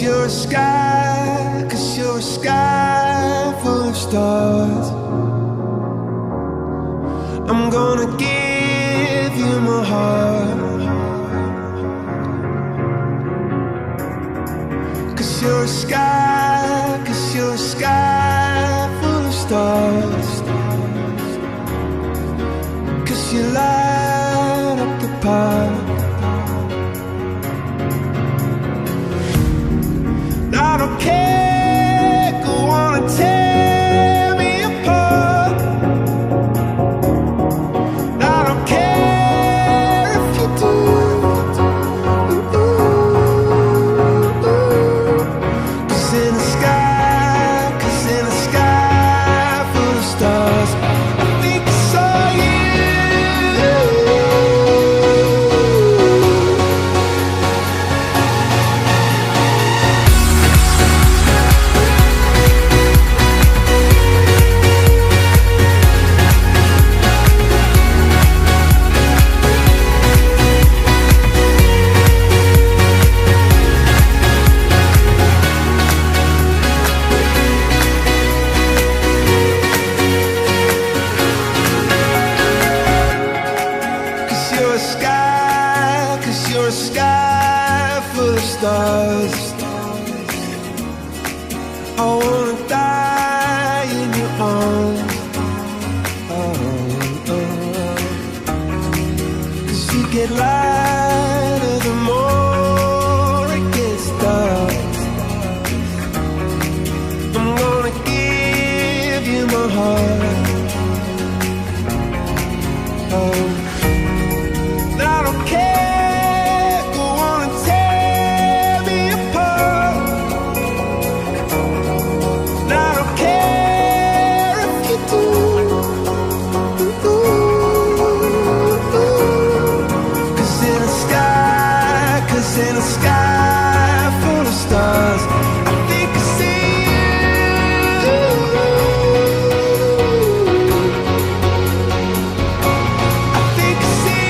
you're a sky, 'cause you're a sky full of stars. I'm gonna give you my heart, 'cause you're a sky, 'cause you're a sky full of stars. 'Cause you light up the park. I don't care, go on and tear me apart. I don't care if you do. Cause in the sky, 'cause in the sky full of stars, I think I saw you. You're a sky full of stars. I wanna die in your arms. Oh, oh. 'Cause you get lighter the more it gets dark. I'm gonna give you my heart. Oh, I don't care. In a sky full of stars, I think I see you. I think I see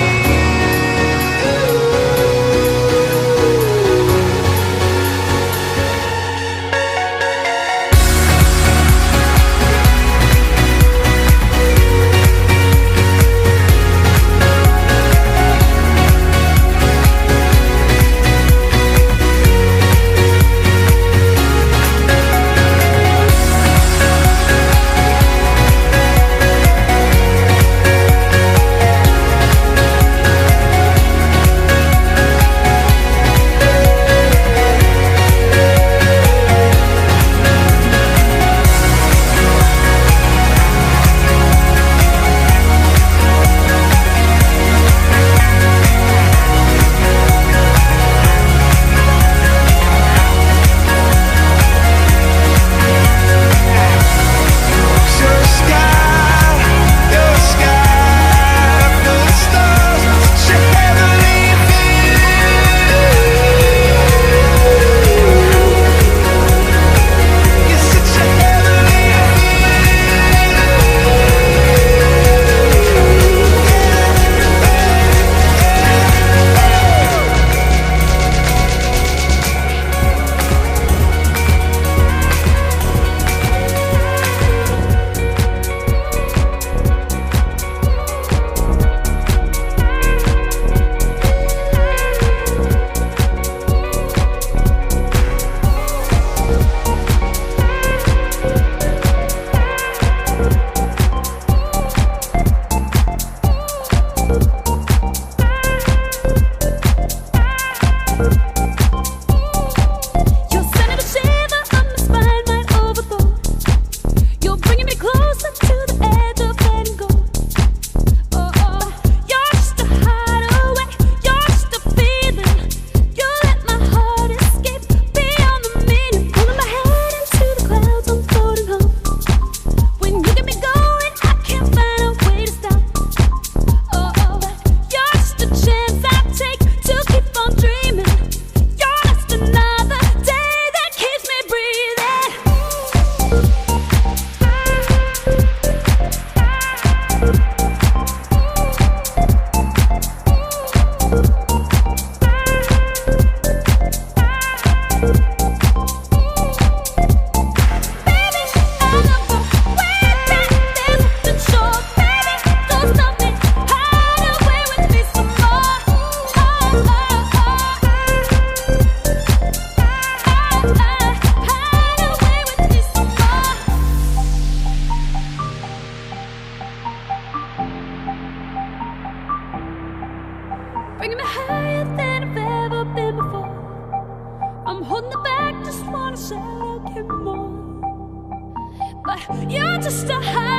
chance I take to keep on dreaming. You're just a high.